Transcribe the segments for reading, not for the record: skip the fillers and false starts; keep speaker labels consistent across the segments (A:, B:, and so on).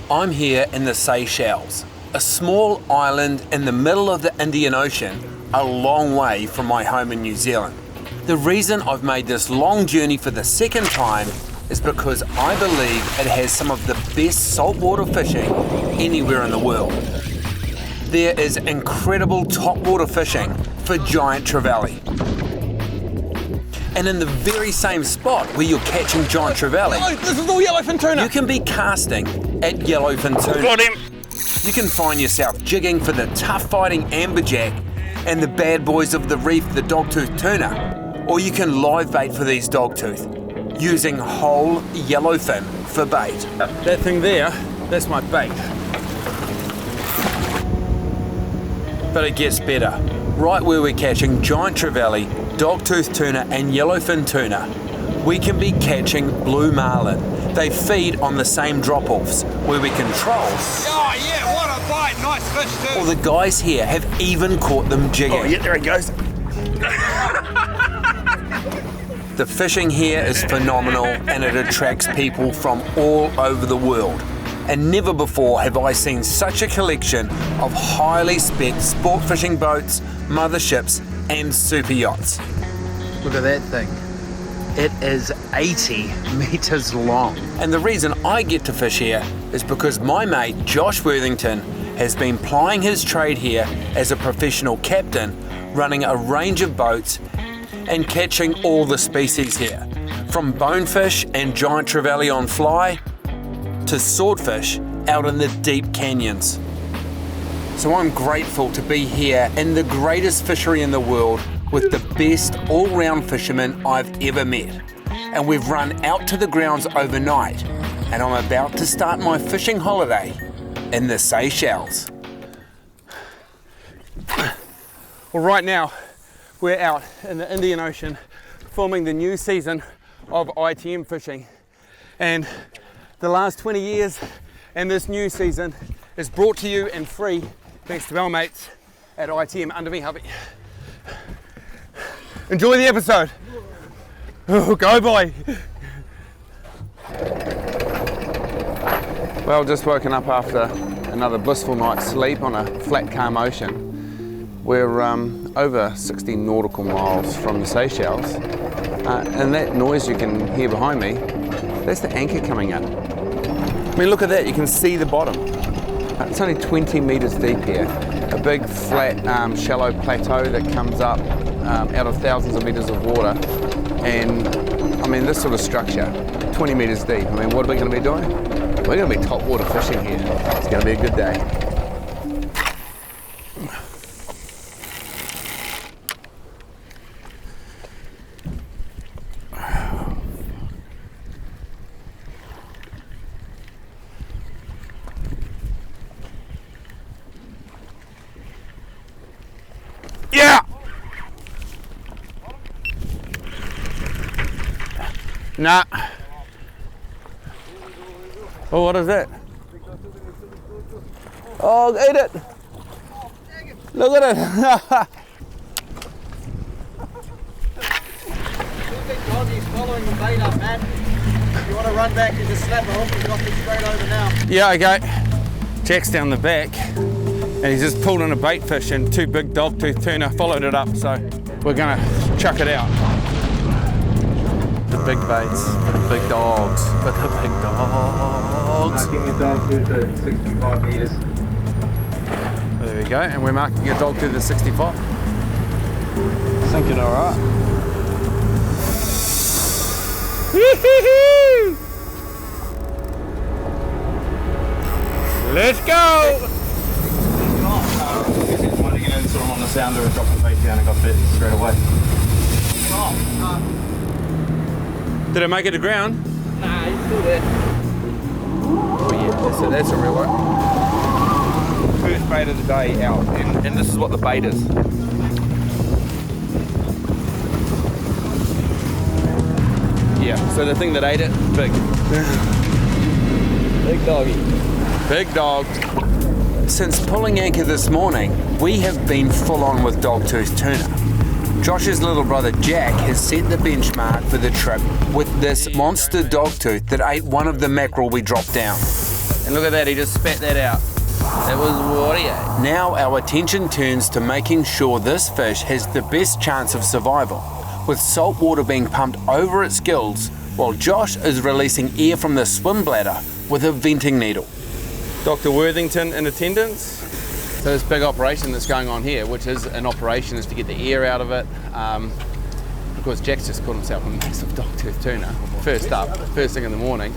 A: I'm here in the Seychelles, a small island in the middle of the Indian Ocean, a long way from my home in New Zealand. The reason I've made this long journey for the second time is because I believe it has some of the best saltwater fishing anywhere in the world. There is incredible topwater fishing for giant trevally. And in the very same spot where you're catching giant trevally,
B: oh, this is all Yellowfin Tuna.
A: You can be casting at Yellowfin Tuna.
B: Got him.
A: You can find yourself jigging for the tough fighting Amberjack and the bad boys of the reef, the Dogtooth Tuna. Or you can live bait for these dogtooth, using whole yellowfin for bait.
B: That thing there, that's my bait.
A: But it gets better. Right where we're catching giant trevally, Dogtooth Tuna and Yellowfin Tuna, we can be catching blue marlin. They feed on the same drop-offs where we control.
B: Oh yeah, what a bite, nice fish too.
A: Or the guys here have even caught them jigging.
B: Oh yeah, there he goes.
A: The fishing here is phenomenal and it attracts people from all over the world. And never before have I seen such a collection of highly spec sport fishing boats, motherships and super yachts.
C: Look at that thing. It is 80 meters long.
A: And the reason I get to fish here is because my mate Josh Worthington has been plying his trade here as a professional captain, running a range of boats and catching all the species here, from bonefish and giant trevally on fly to swordfish out in the deep canyons. So I'm grateful to be here in the greatest fishery in the world with the best all-round fishermen I've ever met. And we've run out to the grounds overnight and I'm about to start my fishing holiday in the Seychelles.
B: Well, right now we're out in the Indian Ocean filming the new season of ITM Fishing. And the last 20 years and this new season is brought to you and free thanks to our mates at ITM under me, hubby. Enjoy the episode. Oh, go boy. Well, just woken up after another blissful night's sleep on a flat, calm ocean. We're over 60 nautical miles from the Seychelles, and that noise you can hear behind me, that's the anchor coming in. I mean, look at that, you can see the bottom. It's only 20 meters deep here, a big, flat, shallow plateau that comes up out of thousands of meters of water, and I mean, this sort of structure, 20 meters deep, I mean, what are we going to be doing? We're going to be topwater fishing here. It's going to be a good day. Yeah! Nah. Oh, what is that? Oh, ate it! Look at it!
D: Big doggy's following the bait up, man. If you want to run back and just snap a hook and drop it straight over now.
B: Yeah, okay. Jack's down the back and he's just pulled in a bait fish and two big dogtooth tuna followed it up, so we're gonna chuck it out. The big baits, the big dogs, but the big dogs.
E: Marking a dog through the 65 meters.
B: There we go, and we're marking a dog through the 65.
D: Thinking alright.
B: Let's go!
E: Just wanted to get in sort of on the sounder and drop the bait down and got bit straight away.
B: Did it make it to ground?
D: Nah, he's still there.
B: Oh yeah, that's a real one. First bait of the day out, and this is what the bait is. Yeah, so the thing that ate it, big.
D: Big doggy.
B: Big dog.
A: Since pulling anchor this morning, we have been full on with Dogtooth Tuna. Josh's little brother Jack has set the benchmark for the trip with this monster dogtooth that ate one of the mackerel we dropped down.
B: And look at that, he just spat that out. That was what he ate.
A: Now our attention turns to making sure this fish has the best chance of survival, with salt water being pumped over its gills while Josh is releasing air from the swim bladder with a venting needle.
B: Dr. Worthington in attendance. So this big operation that's going on here, which is an operation, is to get the air out of it. Because Jack's just caught himself a massive dogtooth tuna, first thing in the morning.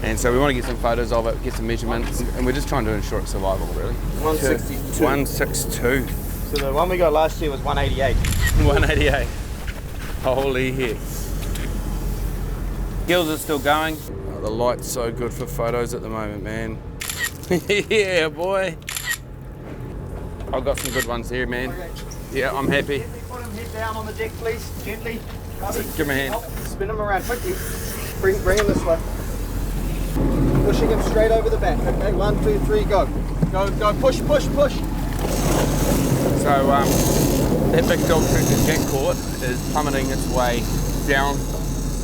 B: And so we want to get some photos of it, get some measurements, and we're just trying to ensure its survival, really.
D: 162.
B: 162.
D: So the one we got last year was 188.
B: 188. Holy heck. Gills are still going. Oh, the light's so good for photos at the moment, man. Yeah, boy. I've got some good ones here, man. Yeah, I'm happy.
D: Put him head down on the deck, please, gently.
B: Give me a hand.
D: Spin him around quickly. Bring him this way. Pushing him straight over the back. Okay, 1, 2, 3, go. Go, push, push, push.
B: So that big dogtooth that Jack caught is plummeting its way down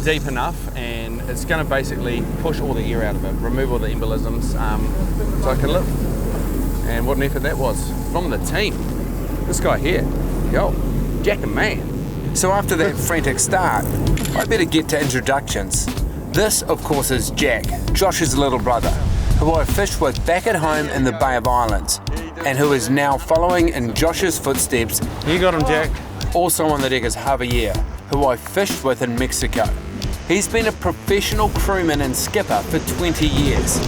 B: deep enough, and it's going to basically push all the air out of it, remove all the embolisms, so I can live. And what an effort that was from the team. This guy here, yo, Jack and man.
A: So after that frantic start, I better get to introductions. This, of course, is Jack, Josh's little brother, who I fished with back at home in the Bay of Islands, and who is now following in Josh's footsteps.
B: You got him, Jack.
A: Also on the deck is Javier, who I fished with in Mexico. He's been a professional crewman and skipper for 20 years.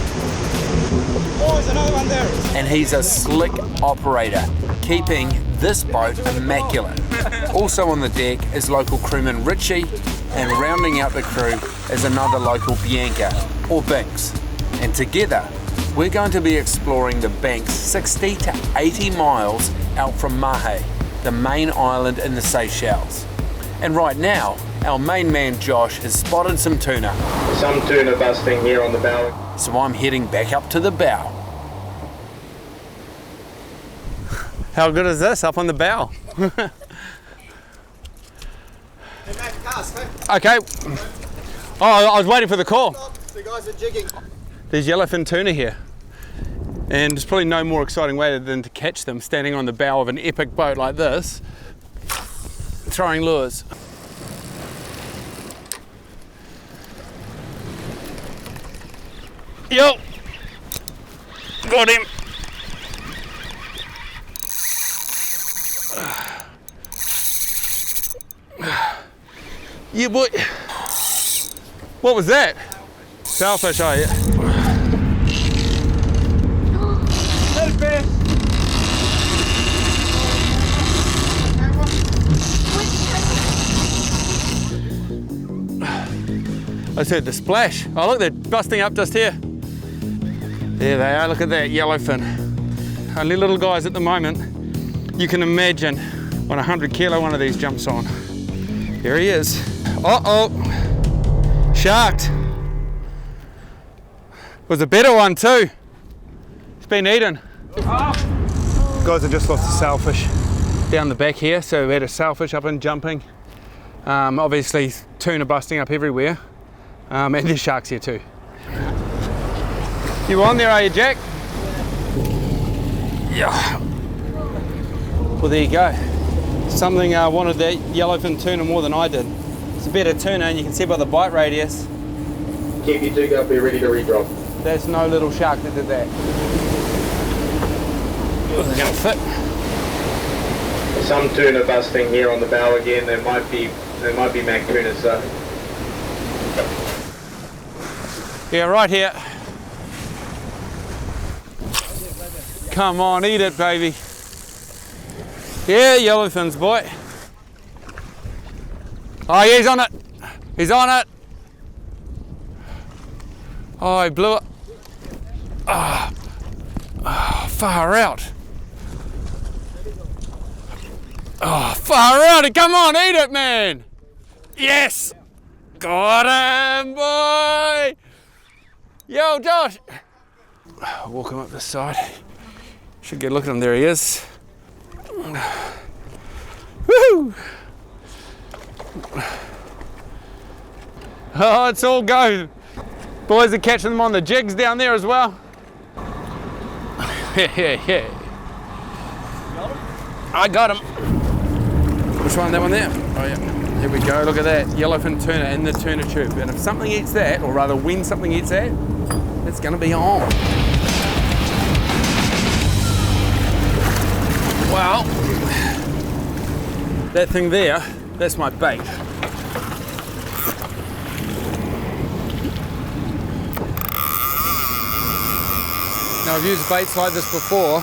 D: Oh, there's another one there.
A: And he's a slick operator, keeping this boat immaculate. Also on the deck is local crewman Richie, and rounding out the crew is another local Bianca, or Binks. And together, we're going to be exploring the banks 60 to 80 miles out from Mahé, the main island in the Seychelles. And right now, our main man Josh has spotted some tuna.
E: Some tuna busting here on the bow.
A: So I'm heading back up to the bow.
B: How good is this up on the bow? Okay. Oh, I was waiting for the call.
D: The guys are jigging.
B: There's yellowfin tuna here. And there's probably no more exciting way than to catch them standing on the bow of an epic boat like this, throwing lures. Yo! Got him! Yeah, boy. What was that? Sailfish, oh yeah.
D: Sailfish.
B: I just heard the splash. Oh look, they're busting up just here. There they are, look at that, yellowfin. Only little guys at the moment. You can imagine on a 100 kilo one of these jumps on. Here he is. Uh-oh, sharked. Was a better one too. It's been eaten. Guys have just lost a sailfish down the back here, so we had a sailfish up and jumping. Obviously tuna busting up everywhere, and there's sharks here too. You on there, are you, Jack? Yeah. Well, there you go. Something wanted that yellowfin tuna more than I did. It's a better tuna, and you can see by the bite radius.
E: Keep your jig up, be ready to redrop.
B: That's no little shark that did that. Oh, they're gonna fit.
E: Some tuna busting here on the bow again. There might be mac tunas though.
B: Yeah, right here. Come on, eat it, baby. Yeah, yellowfins, boy. Oh, yeah, he's on it. He's on it. Oh, he blew it. Oh, far out. Oh, far out. Come on, eat it, man. Yes. Got him, boy. Yo, Josh. Walk him up this side. Should get a look at him. There he is. Woo! Oh, it's all go. Boys are catching them on the jigs down there as well. Yeah. I got him. Which one? That one there? Oh yeah. Here we go. Look at that. Yellowfin tuna in the tuna tube. And if something eats that, or rather when something eats that, it's going to be on. Well, that thing there, that's my bait. Now I've used baits like this before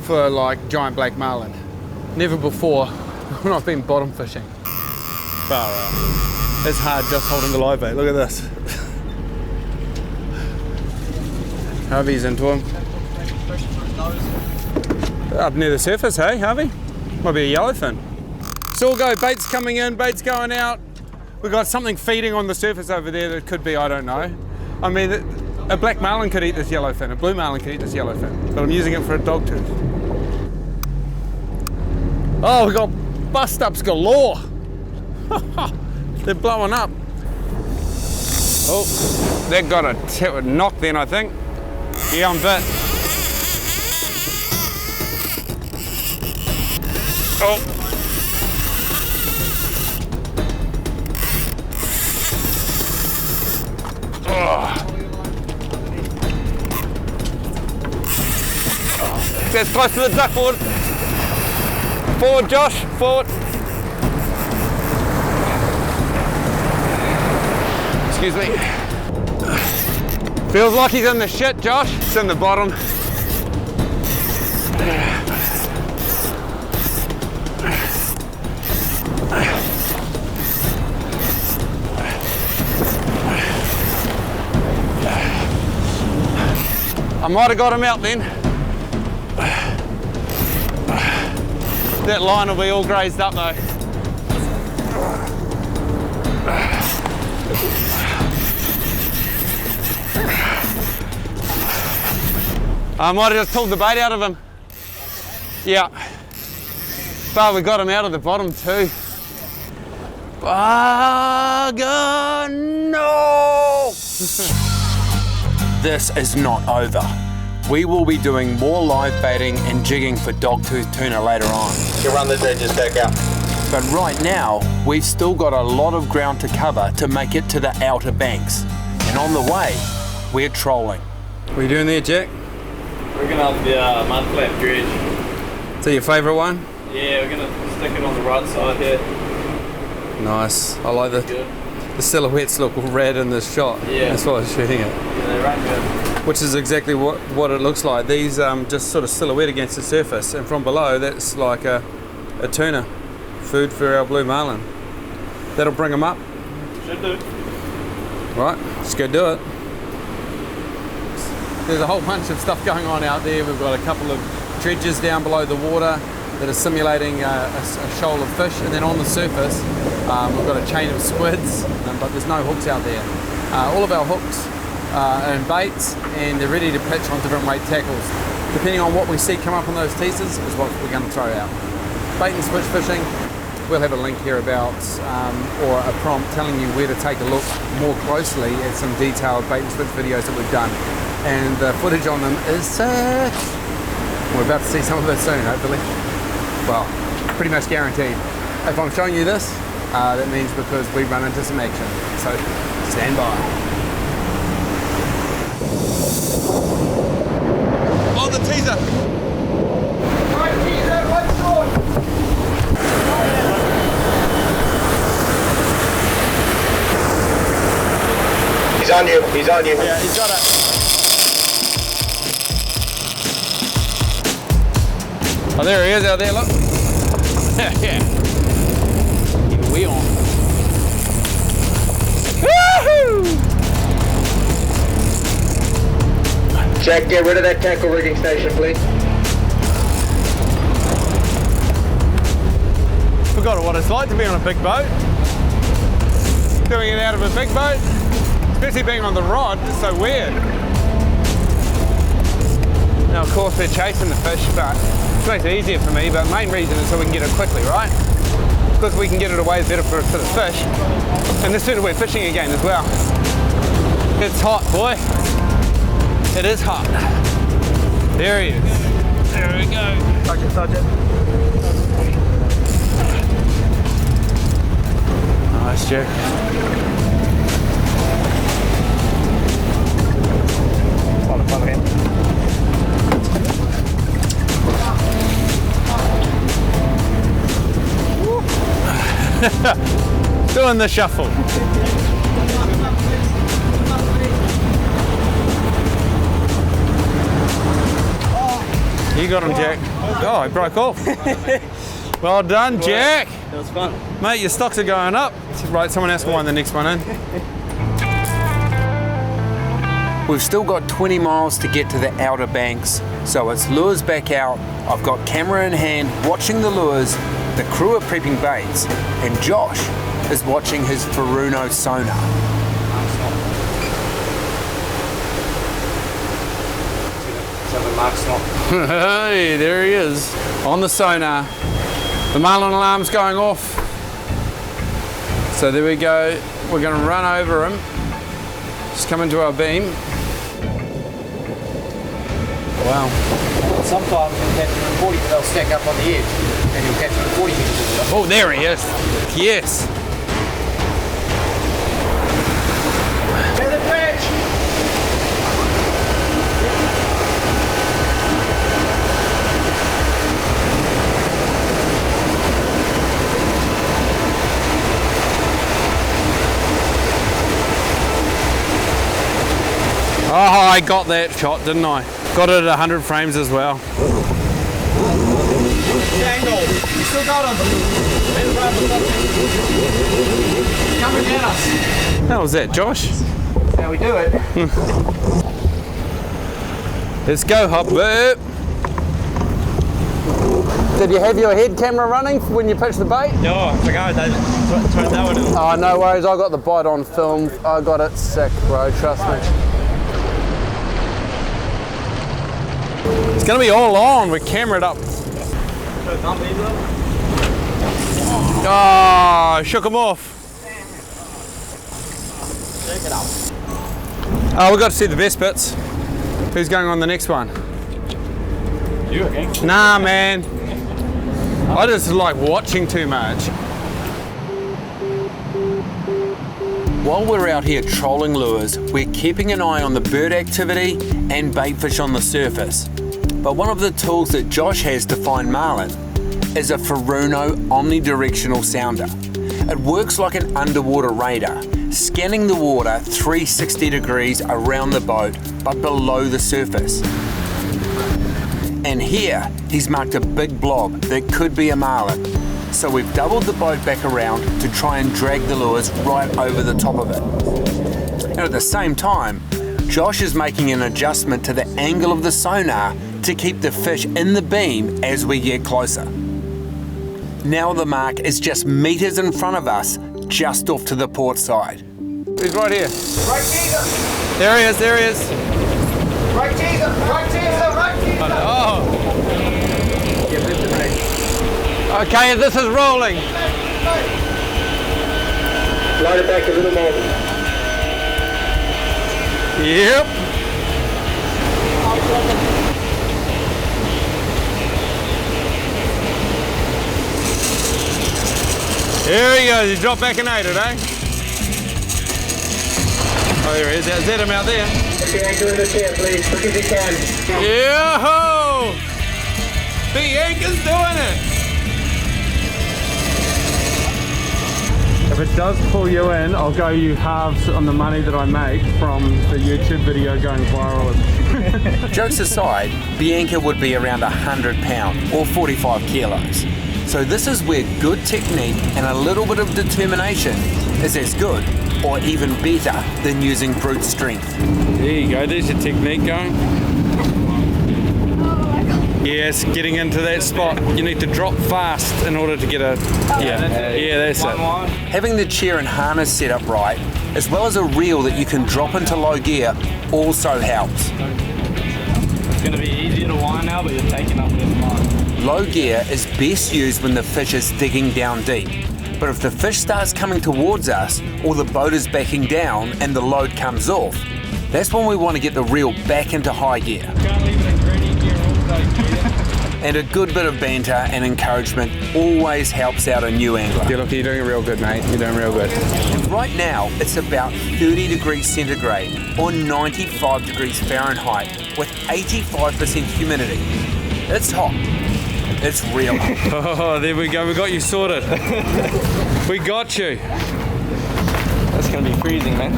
B: for like giant black marlin. Never before when I've been bottom fishing. Far out. It's hard just holding the live bait. Look at this. Harvey's into him. Up near the surface, hey Harvey? Might be a yellowfin. It's all go, bait's coming in, bait's going out. We've got something feeding on the surface over there that could be, I don't know. I mean, a black marlin could eat this yellowfin, a blue marlin could eat this yellowfin, but I'm using it for a dogtooth. Oh, we got bust ups galore. They're blowing up. Oh, that got a knock then, I think. Yeah, I'm bit. Oh. Get close to the duck, forward. Forward, Josh, forward. Excuse me. Feels like he's in the shit, Josh. It's in the bottom. I might have got him out then. That line will be all grazed up though. I might have just pulled the bait out of him. Yeah. But we got him out of the bottom too. Bugger, no!
A: This is not over. We will be doing more live baiting and jigging for dogtooth tuna later on.
E: You run the dredges back up.
A: But right now, we've still got a lot of ground to cover to make it to the outer banks. And on the way, we're trolling.
B: What are you doing there, Jack?
F: We're gonna up the mudflap dredge.
B: Is that your favourite one?
F: Yeah, we're gonna stick it on the right side here.
B: Nice. I like
F: Good.
B: the silhouettes look red in this shot.
F: Yeah.
B: That's why I was shooting it.
F: Yeah, they're right good.
B: Which is exactly what it looks like. These just sort of silhouette against the surface, and from below that's like a tuna. Food for our blue marlin. That'll bring them up.
F: Should do.
B: Right, let's go do it. There's a whole bunch of stuff going on out there. We've got a couple of dredges down below the water that are simulating a shoal of fish, and then on the surface we've got a chain of squids, but there's no hooks out there. All of our hooks are in baits, and they're ready to pitch on different weight tackles. Depending on what we see come up on those teasers is what we're going to throw out. Bait and switch fishing, we'll have a link here about, or a prompt telling you where to take a look more closely at some detailed bait and switch videos that we've done. And the footage on them is sick. We're about to see some of it soon, hopefully. Well, pretty much guaranteed. If I'm showing you this, that means because we run into some action. So, stand by. On the teaser.
D: Right teaser, right sword.
E: He's on you, he's on you.
B: Yeah, he's got it. Oh, there he is out there, look. Yeah. Even we on. Woohoo!
E: Jack, get rid of that tackle rigging station, please.
B: Forgot what it's like to be on a big boat. Doing it out of a big boat, especially being on the rod, it's so weird. Now, of course, they're chasing the fish, but it makes it easier for me, but the main reason is so we can get it quickly, right? Because we can get it away better for the fish. And this suited we're fishing again as well. It's hot, boy. It is hot.
A: There he is. There we go.
D: Touch it.
A: Nice, Jack.
D: Follow him.
A: Doing the shuffle. You got him, Jack. Oh, he broke off. Well done, Jack.
F: It was fun.
A: Mate, your stocks are going up. Right, someone else will wind the next one in. We've still got 20 miles to get to the Outer Banks, so it's lures back out. I've got camera in hand, watching the lures, the crew are prepping baits, and Josh is watching his Furuno sonar. Hey, there he is, on the sonar. The Marlin alarm's going off. So there we go, we're gonna run over him. Just come into our beam. Wow.
C: Sometimes you'll catch them in 40, but they'll stack up on the edge, and you'll catch them in 40 meters.
A: Oh, there he is. Yes.
C: There's a bridge!
A: Oh, I got that shot, didn't I? Got it at 100 frames as well.
C: Angle. You still got him. Coming at us.
A: How was that, Josh?
C: That's how we do it.
A: Let's go, Hopper. Did you have your head camera running when you pitched the bait?
F: No, I forgot that. That one.
A: Oh, no worries. I got the bite on film. I got it sick, bro. Trust me. It's gonna be all on. We're cameraed up. Oh, shook him off. Oh, we got to see the best bits. Who's going on the next one?
F: You again?
A: Nah, man. I just like watching too much. While we're out here trolling lures, we're keeping an eye on the bird activity and bait fish on the surface. But one of the tools that Josh has to find marlin is a Furuno omnidirectional sounder. It works like an underwater radar, scanning the water 360 degrees around the boat, but below the surface. And here, he's marked a big blob that could be a marlin. So we've doubled the boat back around to try and drag the lures right over the top of it. And at the same time, Josh is making an adjustment to the angle of the sonar to keep the fish in the beam as we get closer. Now the mark is just meters in front of us, just off to the port side. He's right here.
D: Right teaser!
A: There he is, there he is.
D: Right teaser! Right teaser! Right teaser!
A: Oh. Okay, this is rolling.
E: Slide it back a little more.
A: Yep. Here he goes, he dropped back and ate it, eh? Oh, there he is. Is that him out there?
E: Get your anchor in the chair, please, quick as you can.
A: Yo-ho! Bianca's doing it! If it does pull you in, I'll go you halves on the money that I make from the YouTube video going viral. Jokes aside, Bianca would be around 100 pounds or 45 kilos. So this is where good technique and a little bit of determination is as good or even better than using brute strength. There you go, there's your technique going. Yes, getting into that spot, you need to drop fast in order to get a, yeah, that's it. Having the chair and harness set up right, as well as a reel that you can drop into low gear, also helps.
F: It's going to be easier to wind now, but you're taking up this line.
A: Low gear is best used when the fish is digging down deep. But if the fish starts coming towards us, or the boat is backing down and the load comes off, that's when we want to get the reel back into high gear.
F: Can't leave it in granny gear
A: And a good bit of banter and encouragement always helps out a new angler.
B: Yeah, look, you're doing real good, mate. You're doing real good.
A: And right now, it's about 30 degrees centigrade or 95 degrees Fahrenheit with 85% humidity. It's hot. It's real hot.
B: Oh, there we go. We got you sorted. We got you.
F: That's gonna be freezing, man.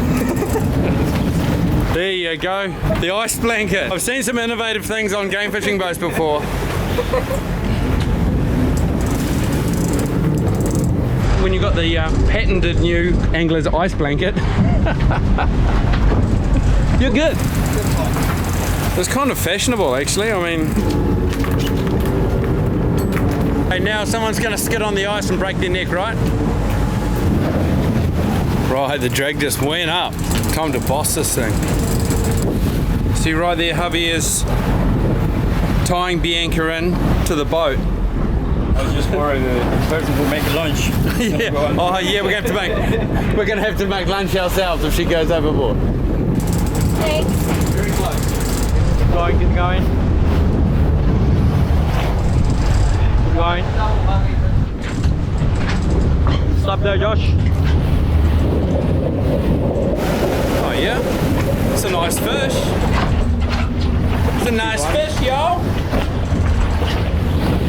B: There you go. The ice blanket. I've seen some innovative things on game fishing boats before. When you got the patented new angler's ice blanket, you're good. It's kind of fashionable, actually. I mean, hey, now someone's going to skid on the ice and break their neck, right? Right, the drag just went up. Time to boss this thing. See right there, Javier's tying Bianca in to the boat.
F: I was just worried the person will make lunch.
B: Yeah. Oh yeah, we're gonna have to make lunch ourselves if she goes overboard.
G: Thanks.
F: Very close. Keep going, keep going. Keep going. Stop there, Josh.
B: Oh yeah, it's a nice fish. It's a nice fish, y'all.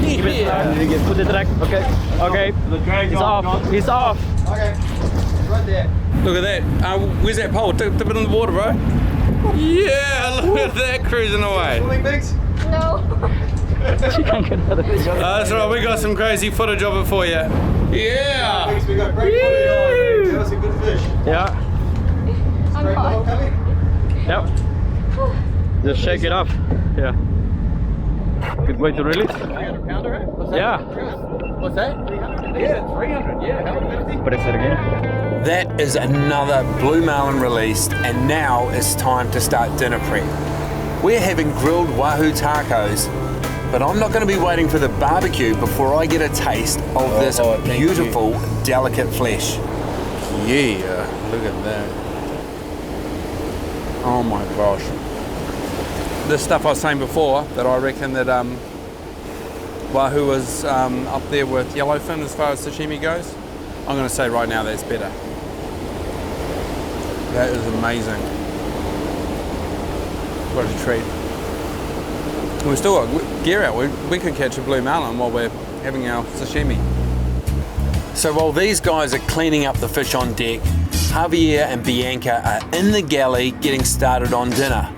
F: Yeah. Put the drag. Okay. Okay. The drag is off. It's off.
D: Okay, right there.
B: Look at that. Where's that pole? Dip it in the water, bro. Yeah, look at that cruising away.
D: Swimming Biggs?
G: No.
F: She can't get out of it.
B: That's right, we got some crazy footage of it for you. Yeah.
D: Biggs, we got great footage. That was a good fish.
F: Yeah.
G: I'm
D: Straight ball
G: hot.
D: coming.
F: Yep. Just shake it off. Yeah. Good way to release.
D: 300 pounder, eh? What's that?
F: Yeah.
D: What's that? 300? Yeah, 300. Yeah, 150.
F: Press it again.
A: That is another blue marlin released, and now it's time to start dinner prep. We're having grilled Wahoo tacos, but I'm not going to be waiting for the barbecue before I get a taste of this beautiful, delicate flesh.
B: Yeah, look at that. Oh my gosh. The stuff I was saying before, that I reckon that Wahoo was up there with Yellowfin as far as sashimi goes, I'm going to say right now that's better. That is amazing. What a treat. We've still got gear out. We could catch a blue marlin while we're having our sashimi.
A: So while these guys are cleaning up the fish on deck, Javier and Bianca are in the galley getting started on dinner.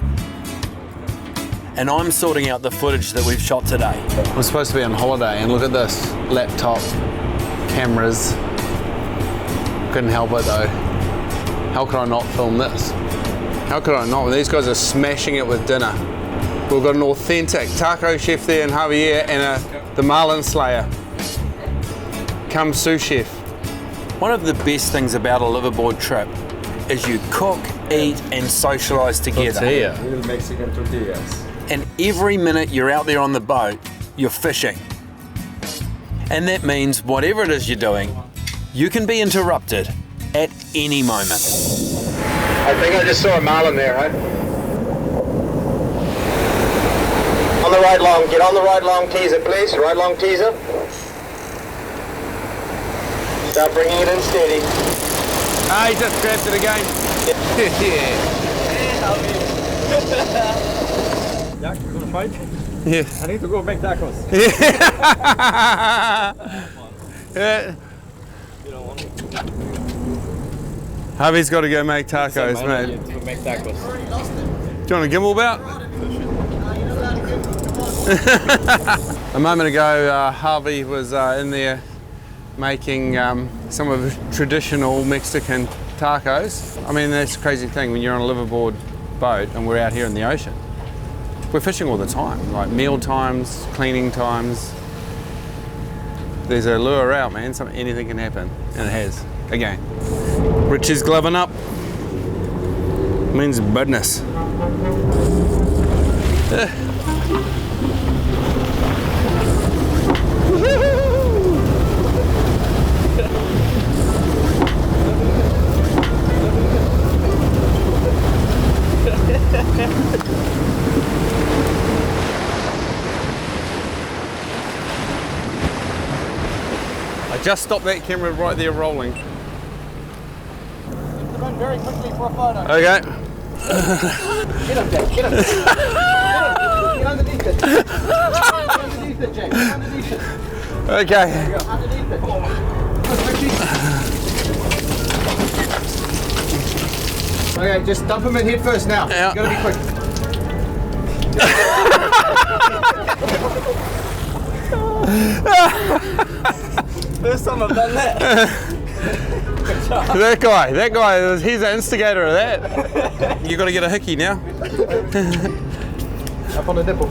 A: And I'm sorting out the footage that we've shot today.
B: We're supposed to be on holiday and look at this. Laptop, cameras. Couldn't help it though. How could I not film this? How could I not? These guys are smashing it with dinner. We've got an authentic taco chef there in Javier and the marlin slayer. Come sous chef.
A: One of the best things about a liveaboard trip is you cook, eat and socialise together.
B: Tortilla.
H: Mexican tortillas.
A: And every minute you're out there on the boat, you're fishing. And that means whatever it is you're doing, you can be interrupted at any moment.
E: I think I just saw a marlin there, right? On the right long, get on the right long teaser, please. Right long teaser. Start bringing it in steady.
B: Ah, he just grabbed it again.
F: Jack, you gonna fight?
B: Yeah.
F: I need to go make tacos.
B: Yeah.
F: You don't want me?
B: Hubby's got to go make tacos, mate.
F: To make tacos.
B: Do you want a gimbal belt? A moment ago, Harvey was in there making some of the traditional Mexican tacos. I mean, that's a crazy thing when you're on a liveaboard boat and we're out here in the ocean. We're fishing all the time, like meal times, cleaning times. There's a lure out, man. Anything can happen, and it has. Again, Rich is gloving up. Means business. Just stop that camera right there rolling.
D: Come on very quickly for a photo.
B: Okay.
D: Get him, Jack. Get him. Get underneath it. Get underneath it, Jack. Get underneath it.
B: Okay.
D: There you go. Underneath it. Okay, just dump him in head first now.
B: Yeah.
D: You gotta be quick. First time I've done that.
B: That guy, he's the instigator of that. You got to get a hickey now.
D: Up on the nipple.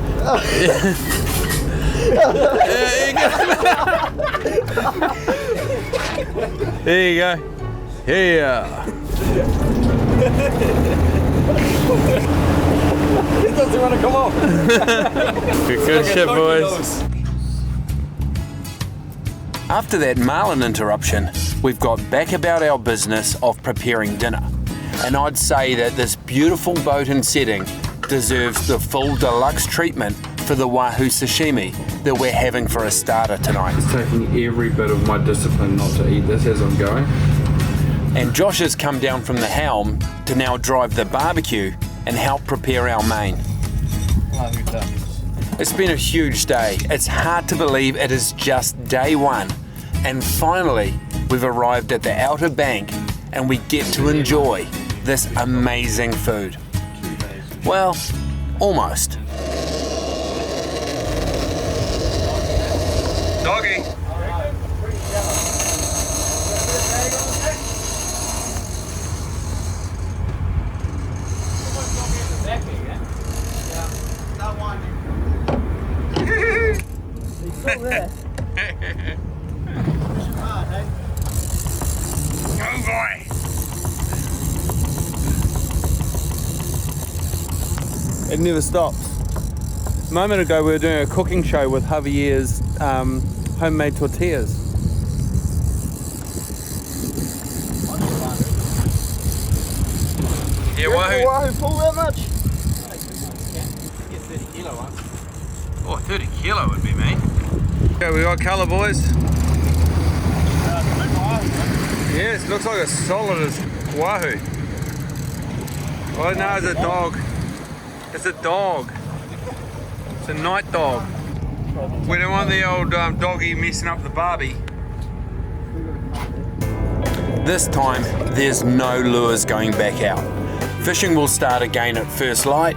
B: There you go. Yeah.
D: He doesn't want to come off.
B: Good shit, boys.
A: After that Marlin interruption, we've got back about our business of preparing dinner. And I'd say that this beautiful boat and setting deserves the full deluxe treatment for the Wahoo sashimi that we're having for a starter tonight.
H: It's taking every bit of my discipline not to eat this as I'm going.
A: And Josh has come down from the helm to now drive the barbecue and help prepare our main. It's been a huge day. It's hard to believe it is just day one. And finally, we've arrived at the Outer Bank and we get to enjoy this amazing food. Well, almost.
B: Doggy. Oh boy. It never stops. A moment ago we were doing a cooking show with Javier's homemade tortillas. Yeah, Wahoo.
D: Wahoo pull that much?
B: Oh, 30 kilo would be me. Okay, we got colour, boys. Yes, looks like as solid as Wahoo. Oh no, it's a dog. It's a dog. It's a night dog. We don't want the old doggy messing up the barbie.
A: This time, there's no lures going back out. Fishing will start again at first light,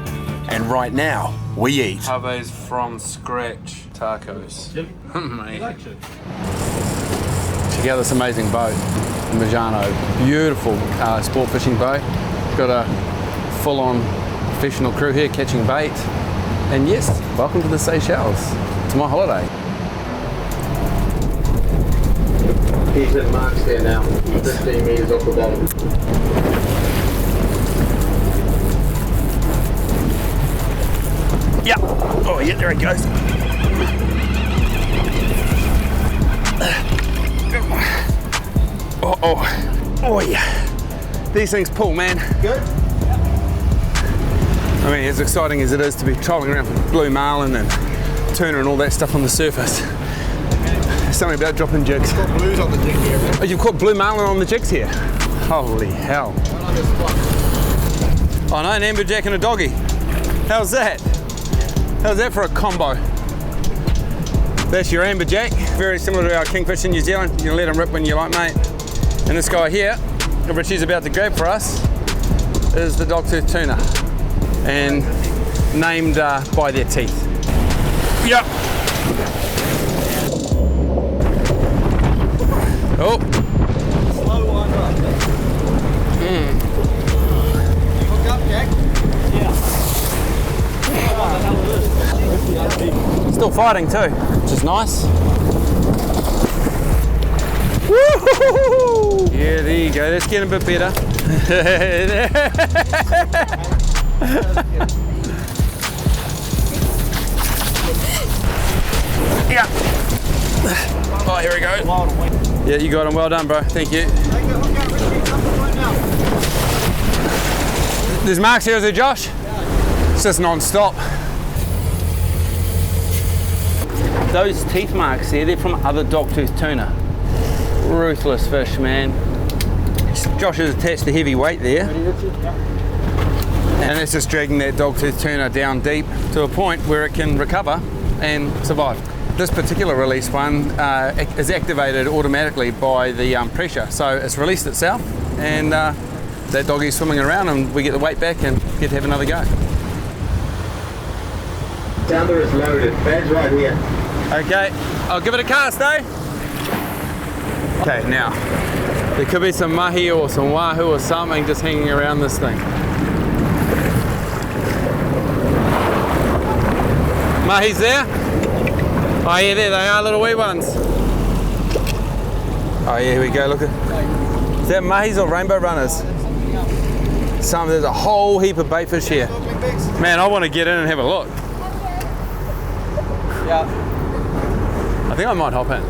A: and right now, we eat.
B: Jave's from scratch tacos. Mate. Check out this amazing boat, Majano. Beautiful sport fishing boat. Got a full-on professional crew here catching bait. And yes, welcome to the Seychelles. It's my holiday.
E: He's at marks there now, 15 metres off the bottom.
A: Yeah. Oh, yeah, there it goes.
B: Oh yeah. These things pull, man.
D: Good.
B: I mean, as exciting as it is to be trolling around for blue marlin and tuna and all that stuff on the surface, there's something about dropping jigs.
D: Got blues on the jig here.
B: Oh, you've caught blue marlin on the jigs here? Holy hell. Oh no, an amberjack and a doggy. How's that? How's that for a combo? That's your amberjack, very similar to our kingfish in New Zealand. You can let them rip when you like, mate. And this guy here, which he's about to grab for us, is the Dogtooth Tuna, and named by their teeth. Yep. Oh.
D: Slow one right there. Hook up, Jack. Yeah.
B: Still fighting too, which is nice. Woo-hoo-hoo-hoo! Yeah, there you go. Let's get a bit better. Yeah. Oh, here we go. Yeah, you got him. Well done, bro. Thank you. There's marks here, is there, Josh? It's just non-stop. Those teeth marks there, they're from other dogtooth tuna. Ruthless fish, man. Josh has attached a heavy weight there. And it's just dragging that dogtooth tuna down deep to a point where it can recover and survive. This particular release one is activated automatically by the pressure. So it's released itself and that doggie's swimming around and we get the weight back and get to have another go.
E: Sounder is loaded. Bad's right here.
B: Okay, I'll give it a cast, eh? Okay, now, there could be some mahi or some wahoo or something just hanging around this thing. Mahi's there? Oh yeah, there they are, little wee ones. Oh yeah, here we go, look at. Is that mahis or rainbow runners? There's a whole heap of bait fish here. Man, I want to get in and have a look.
D: Yeah.
B: I think I might hop in.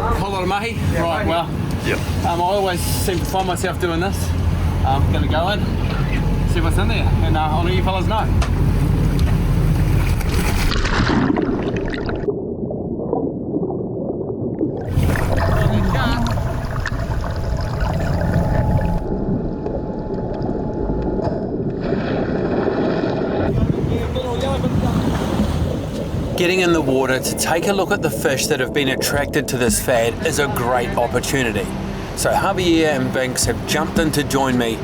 B: Whole lot of mahi? Yeah, right, well, yep. I always seem to find myself doing this. I'm going to go in, see what's in there, and I'll let you fellas know.
A: Getting in the water to take a look at the fish that have been attracted to this fad is a great opportunity. So Javier and Binks have jumped in to join me,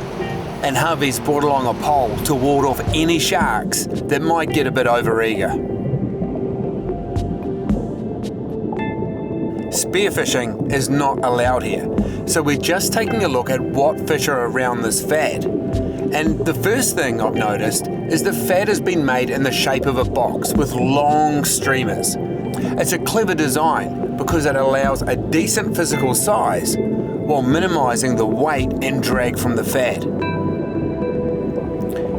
A: and Javi's brought along a pole to ward off any sharks that might get a bit overeager. Spearfishing is not allowed here, so we're just taking a look at what fish are around this fad. And the first thing I've noticed is the fad has been made in the shape of a box with long streamers. It's a clever design because it allows a decent physical size while minimizing the weight and drag from the fad.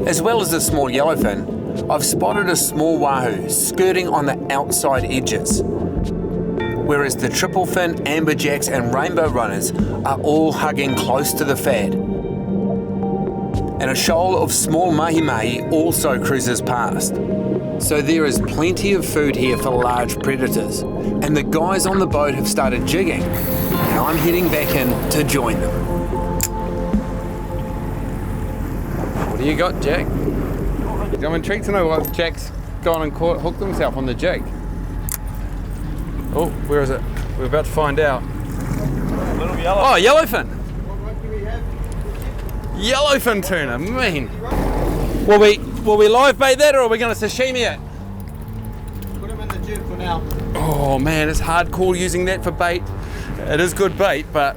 A: As well as the small yellowfin, I've spotted a small wahoo skirting on the outside edges, whereas the triple fin, amberjacks and rainbow runners are all hugging close to the fad. And a shoal of small mahi-mahi also cruises past. So there is plenty of food here for large predators, and the guys on the boat have started jigging, and I'm heading back in to join them.
B: What do you got, Jack? I'm intrigued to know what Jack's gone and hooked himself on the jig. Oh, where is it? We're about to find out.
F: Little yellow.
B: Oh, yellowfin! Yellowfin tuna, mean. Will we live bait that or are we going to sashimi it?
D: Put him in the jib for now.
B: Oh man, it's hardcore using that for bait. It is good bait, but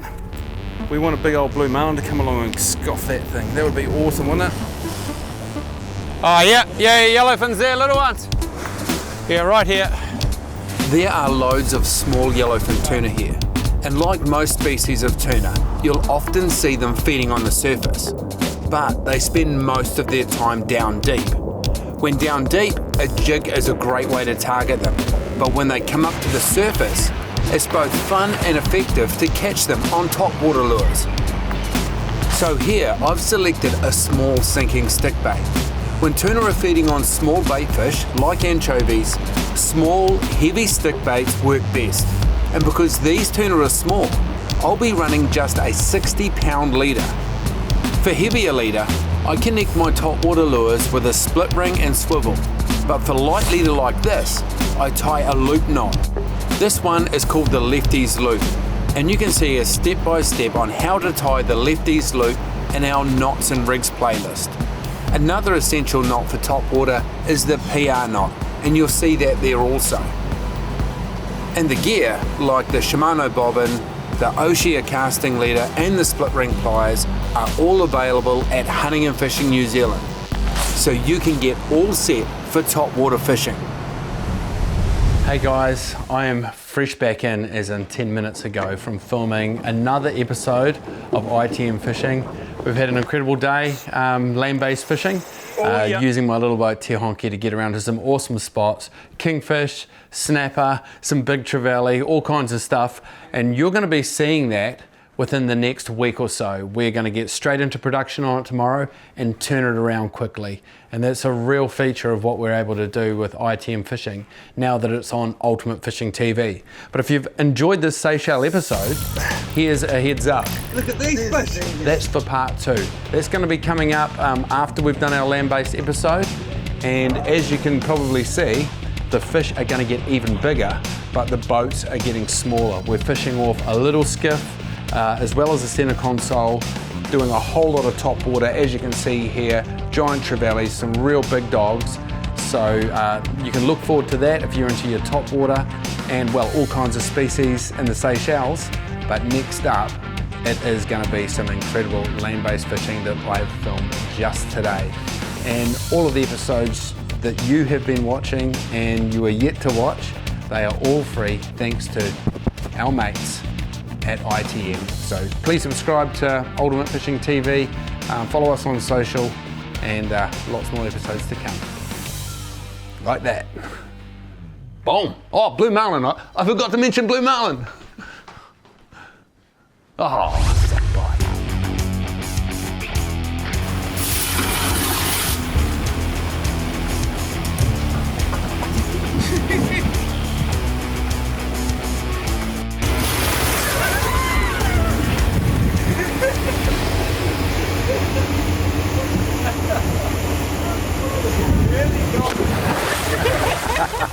B: we want a big old blue marlin to come along and scoff that thing. That would be awesome, wouldn't it? Oh yeah, yellowfins there, little ones. Yeah, right here.
A: There are loads of small yellowfin tuna here, and like most species of tuna, you'll often see them feeding on the surface, but they spend most of their time down deep. When down deep, a jig is a great way to target them, but when they come up to the surface, it's both fun and effective to catch them on topwater lures. So here, I've selected a small sinking stick bait. When tuna are feeding on small bait fish, like anchovies, small, heavy stick baits work best. And because these tuna are small, I'll be running just a 60-pound leader. For heavier leader, I connect my topwater lures with a split ring and swivel, but for light leader like this, I tie a loop knot. This one is called the Lefties loop, and you can see a step-by-step on how to tie the Lefties loop in our knots and rigs playlist. Another essential knot for topwater is the PR knot, and you'll see that there also. And the gear, like the Shimano bobbin, the Oshia casting leader and the split ring pliers are all available at Hunting and Fishing New Zealand, so you can get all set for topwater fishing.
B: Hey guys, I am fresh back in as in 10 minutes ago from filming another episode of ITM Fishing. We've had an incredible day land-based fishing, using my little boat Te Honki to get around to some awesome spots, kingfish, snapper, some big trevally, all kinds of stuff, and you're going to be seeing that
A: within the next week or so. We're going to get straight into production on it tomorrow and turn it around quickly. And that's a real feature of what we're able to do with ITM Fishing now that it's on Ultimate Fishing TV. But if you've enjoyed this Seychelles episode, here's a heads up.
D: Look at these fish.
A: That's for part 2. That's going to be coming up after we've done our land-based episode. And as you can probably see, the fish are going to get even bigger, but the boats are getting smaller. We're fishing off a little skiff, as well as a center console, doing a whole lot of top water, as you can see here, giant trevallies, some real big dogs. So you can look forward to that if you're into your top water and, well, all kinds of species in the Seychelles. But next up, it is going to be some incredible land-based fishing that I've filmed just today. And all of the episodes that you have been watching and you are yet to watch, they are all free thanks to our mates at ITM. So please subscribe to Ultimate Fishing TV, follow us on social, and lots more episodes to come. Like that. Boom. Oh, blue marlin. I forgot to mention blue marlin. Oh, bye.
D: Really gone.